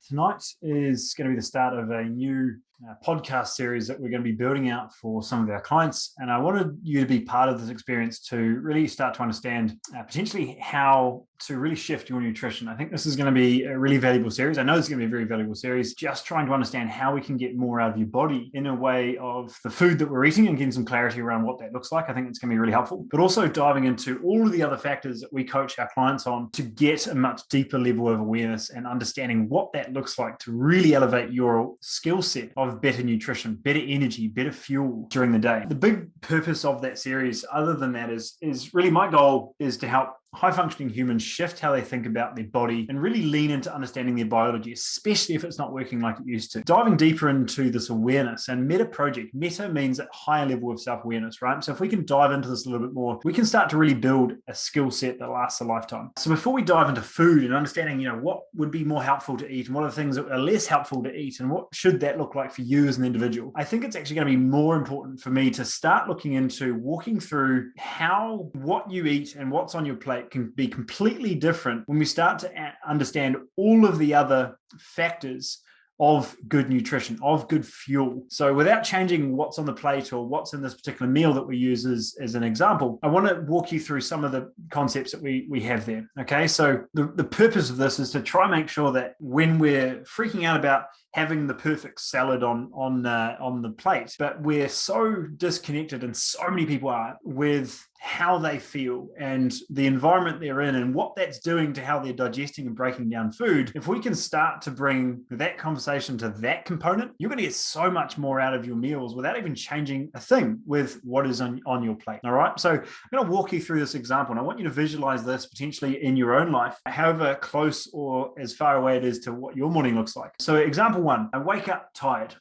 Tonight is going to be the start of a new podcast series that we're going to be building out for some of our clients. And I wanted you to be part of this experience to really start to understand potentially how to really shift your nutrition. I think this is going to be a really valuable series. I know this is going to be a very valuable series, just trying to understand how we can get more out of your body in a way of the food that we're eating and getting some clarity around what that looks like. I think it's going to be really helpful, but also diving into all of the other factors that we coach our clients on to get a much deeper level of awareness and understanding what that looks like to really elevate your skill set of better nutrition, better energy, better fuel during the day. The big purpose of that series, other than that, is really my goal is to help high-functioning humans shift how they think about their body and really lean into understanding their biology, especially if it's not working like it used to. Diving deeper into this awareness and meta project. Meta means a higher level of self-awareness, right? So if we can dive into this a little bit more, we can start to really build a skill set that lasts a lifetime. So before we dive into food and understanding, what would be more helpful to eat and what are the things that are less helpful to eat and what should that look like for you as an individual, I think it's actually going to be more important for me to start looking into walking through how what you eat and what's on your plate can be completely different when we start to understand all of the other factors of good nutrition, of good fuel. So without changing what's on the plate or what's in this particular meal that we use as an example, I want to walk you through some of the concepts that we have there. Okay, so the purpose of this is to try and make sure that when we're freaking out about having the perfect salad on the plate, but we're so disconnected, and so many people are, with how they feel and the environment they're in and what that's doing to how they're digesting and breaking down food. If we can start to bring that conversation to that component, you're going to get so much more out of your meals without even changing a thing with what is on your plate. All right. So I'm going to walk you through this example, and I want you to visualize this potentially in your own life, however close or as far away it is to what your morning looks like. So example one, I wake up tired.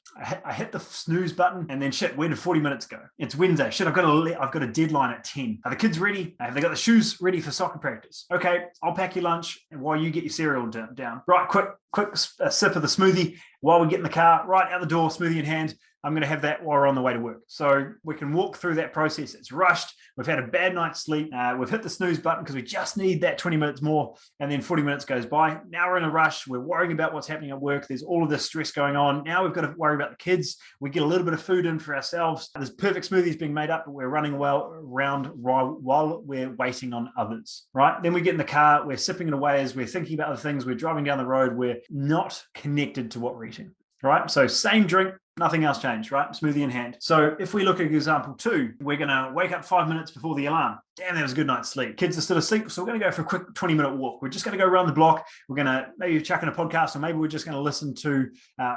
I hit the snooze button, and then shit, where did 40 minutes go? It's Wednesday. Shit, I've got a deadline at 10. Are the kids ready? Have they got the shoes ready for soccer practice? Okay, I'll pack your lunch while you get your cereal down. Right, quick sip of the smoothie while we get in the car, right out the door, smoothie in hand. I'm going to have that while we're on the way to work. So we can walk through that process. It's rushed. We've had a bad night's sleep. We've hit the snooze button because we just need that 20 minutes more. And then 40 minutes goes by. Now we're in a rush. We're worrying about what's happening at work. There's all of this stress going on. Now we've got to worry about the kids. We get a little bit of food in for ourselves. There's perfect smoothies being made up, but we're running around while we're waiting on others, right? Then we get in the car. We're sipping it away as we're thinking about other things. We're driving down the road. We're not connected to what we're eating. Right? So same drink, nothing else changed, right? Smoothie in hand. So if we look at example two, we're going to wake up 5 minutes before the alarm. Damn, that was a good night's sleep. Kids are still asleep, so we're going to go for a quick 20-minute walk. We're just going to go around the block. We're going to maybe chuck in a podcast, or maybe we're just going to listen to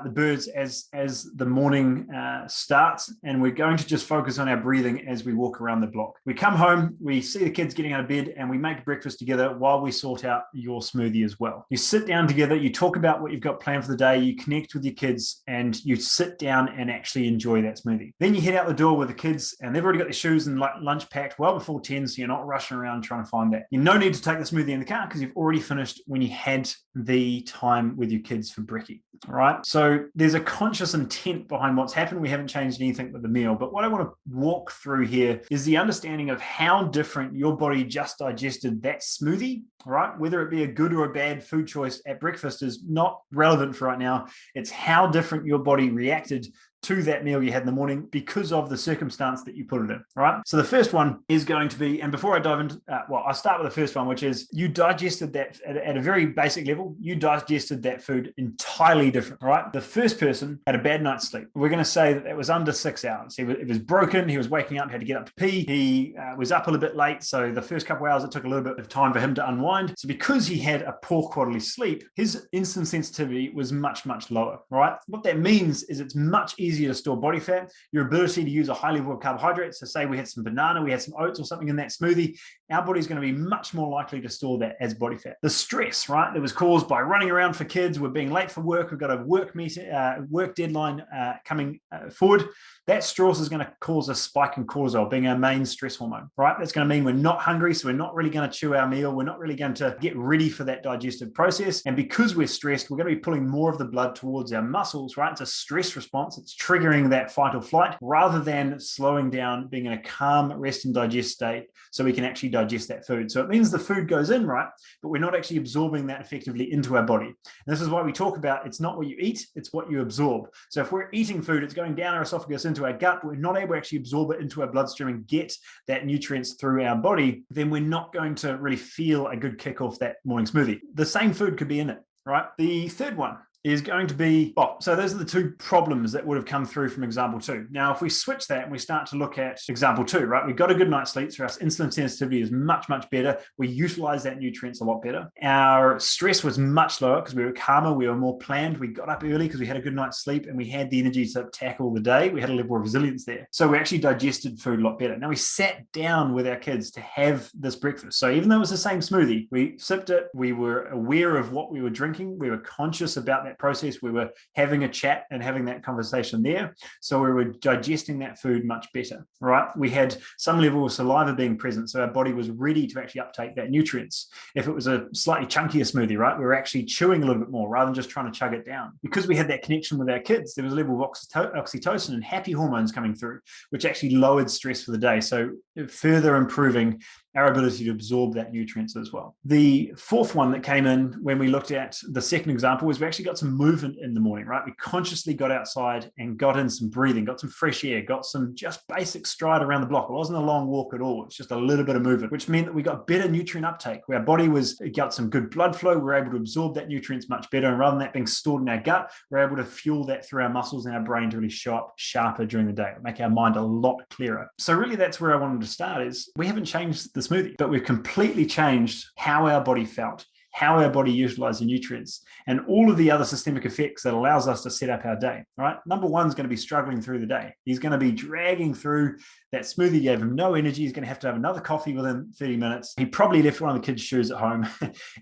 the birds as the morning starts, and we're going to just focus on our breathing as we walk around the block. We come home, we see the kids getting out of bed, and we make breakfast together while we sort out your smoothie as well. You sit down together, you talk about what you've got planned for the day, you connect with your kids, and you sit down and actually enjoy that smoothie. Then you head out the door with the kids, and they've already got their shoes and lunch packed well before 10, so you're not rushing around trying to find that. You no need to take the smoothie in the car because you've already finished when you had the time with your kids for brekkie. All right. So there's a conscious intent behind what's happened. We haven't changed anything with the meal. But what I want to walk through here is the understanding of how different your body just digested that smoothie. All right. Whether it be a good or a bad food choice at breakfast is not relevant for right now. It's how different your body reacted to that meal you had in the morning because of the circumstance that you put it in, right? So the first one is going to be, and before I dive into, I'll start with the first one, which is you digested that at a very basic level, you digested that food entirely different, right? The first person had a bad night's sleep. We're going to say that it was under 6 hours. It was broken. He was waking up, had to get up to pee. He was up a little bit late. So the first couple of hours, it took a little bit of time for him to unwind. So because he had a poor quality sleep, his insulin sensitivity was much, much lower, right? What that means is it's much easier to store body fat, your ability to use a high level of carbohydrates. So say we had some banana, we had some oats or something in that smoothie, our body's going to be much more likely to store that as body fat. The stress, right, that was caused by running around for kids, we're being late for work, we've got a work deadline coming forward, that stress is going to cause a spike in cortisol, being our main stress hormone, right? That's going to mean we're not hungry, so we're not really going to chew our meal. We're not really going to get ready for that digestive process. And because we're stressed, we're going to be pulling more of the blood towards our muscles, right? It's a stress response. It's triggering that fight or flight, rather than slowing down, being in a calm rest and digest state so we can actually digest that food. So it means the food goes in, right? But we're not actually absorbing that effectively into our body. And this is why we talk about it's not what you eat, it's what you absorb. So if we're eating food, it's going down our esophagus into our gut, but we're not able to actually absorb it into our bloodstream and get that nutrients through our body, then we're not going to really feel a good kick off that morning smoothie. The same food could be in it, right? The third one is going to be, so those are the two problems that would have come through from example 2. Now, if we switch that and we start to look at example 2, right, we got a good night's sleep, so our insulin sensitivity is much, much better. We utilize that nutrients a lot better. Our stress was much lower because we were calmer, we were more planned. We got up early because we had a good night's sleep and we had the energy to tackle the day. We had a level of resilience there. So we actually digested food a lot better. Now we sat down with our kids to have this breakfast. So even though it was the same smoothie, we sipped it, we were aware of what we were drinking, we were conscious about that process. We were having a chat and having that conversation there. So we were digesting that food much better, right? We had some level of saliva being present. So our body was ready to actually uptake that nutrients. If it was a slightly chunkier smoothie, right, we were actually chewing a little bit more rather than just trying to chug it down. Because we had that connection with our kids, there was a level of oxytocin and happy hormones coming through, which actually lowered stress for the day. So further improving our ability to absorb that nutrients as well. The fourth one that came in when we looked at the second example was we actually got some movement in the morning, right? We consciously got outside and got in some breathing, got some fresh air, got some just basic stride around the block. It wasn't a long walk at all. It's just a little bit of movement, which meant that we got better nutrient uptake. Our body got some good blood flow. We're able to absorb that nutrients much better. And rather than that being stored in our gut, we're able to fuel that through our muscles and our brain to really show up sharper during the day, make our mind a lot clearer. So really that's where I wanted to start is we haven't changed the smoothie, but we've completely changed how our body felt, how our body utilized the nutrients, and all of the other systemic effects that allows us to set up our day, right? Number one is going to be struggling through the day. He's going to be dragging through. That smoothie gave him no energy. He's going to have another coffee within 30 minutes. He probably left one of the kids' shoes at home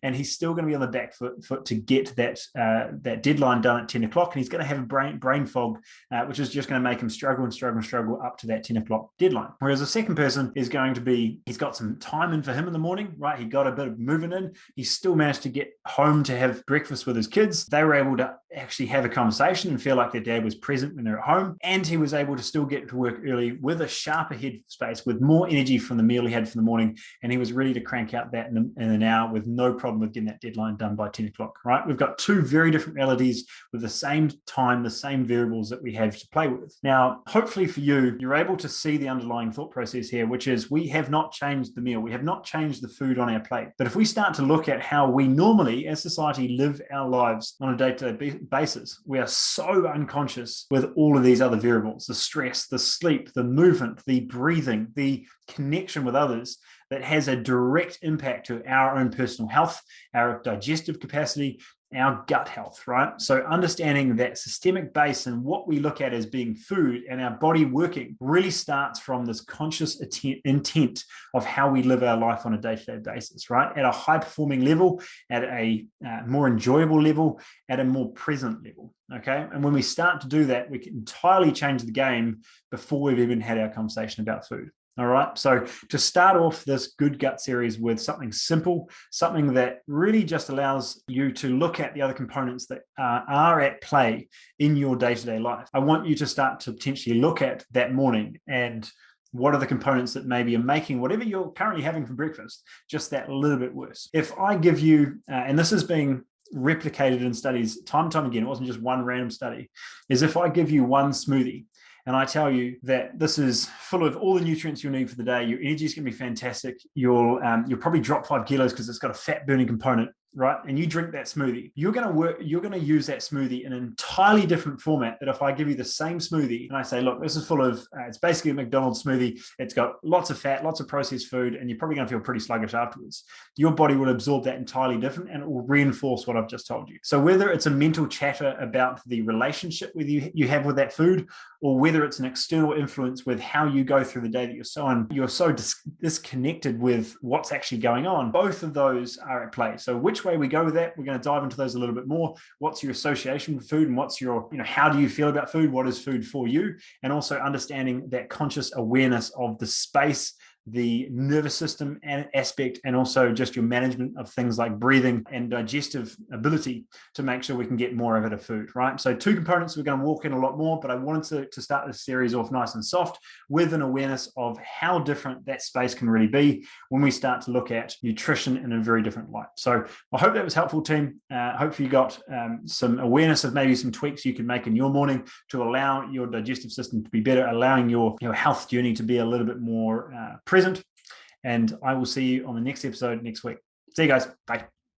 and he's still going to be on the back foot to get that deadline done at 10 o'clock. And he's going to have a brain fog, which is just going to make him struggle up to that 10 o'clock deadline. Whereas the second person is going to be, he's got some time in for him in the morning, right? He got a bit of movement in. He still managed to get home to have breakfast with his kids. They were able to actually have a conversation and feel like their dad was present when they're at home. And he was able to still get to work early with a sharper head space, with more energy from the meal he had for the morning. And he was ready to crank out that in an hour with no problem with getting that deadline done by 10 o'clock, right? We've got two very different realities with the same time, the same variables that we have to play with. Now, hopefully for you, you're able to see the underlying thought process here, which is we have not changed the meal. We have not changed the food on our plate. But if we start to look at how we normally as society live our lives on a day-to-day basis, we are so unconscious with all of these other variables, the stress, the sleep, the movement, the breathing, the connection with others, that has a direct impact to our own personal health, our digestive capacity, our gut health, right? So understanding that systemic base and what we look at as being food and our body working really starts from this conscious intent of how we live our life on a day-to-day basis, right? At a high-performing level, at a more enjoyable level, at a more present level, okay? And when we start to do that, we can entirely change the game before we've even had our conversation about food. All right. So to start off this Good Gut series with something simple, something that really just allows you to look at the other components that are at play in your day-to-day life. I want you to start to potentially look at that morning and what are the components that maybe are making whatever you're currently having for breakfast just that little bit worse. If I give you, and this is being replicated in studies time and time again, it wasn't just one random study, is if I give you one smoothie, and I tell you that this is full of all the nutrients you'll need for the day. Your energy is going to be fantastic. You'll probably drop 5 kilos because it's got a fat burning component, right? And you drink that smoothie. You're going to use that smoothie in an entirely different format that if I give you the same smoothie and I say, look, this is full of, it's basically a McDonald's smoothie. It's got lots of fat, lots of processed food, and you're probably going to feel pretty sluggish afterwards. Your body will absorb that entirely different and it will reinforce what I've just told you. So whether it's a mental chatter about the relationship with you have with that food, or whether it's an external influence with how you go through the day that you're so disconnected with what's actually going on, both of those are at play. So which way we go with that, we're going to dive into those a little bit more. What's your association with food and what's your, how do you feel about food? What is food for you? And also understanding that conscious awareness of the space the nervous system and aspect, and also just your management of things like breathing and digestive ability to make sure we can get more out of food, right? So 2 components we're going to walk in a lot more, but I wanted to start this series off nice and soft with an awareness of how different that space can really be when we start to look at nutrition in a very different light. So I hope that was helpful, team. Hopefully you got some awareness of maybe some tweaks you can make in your morning to allow your digestive system to be better, allowing your health journey to be a little bit more present. And I will see you on the next episode next week. See you guys. Bye.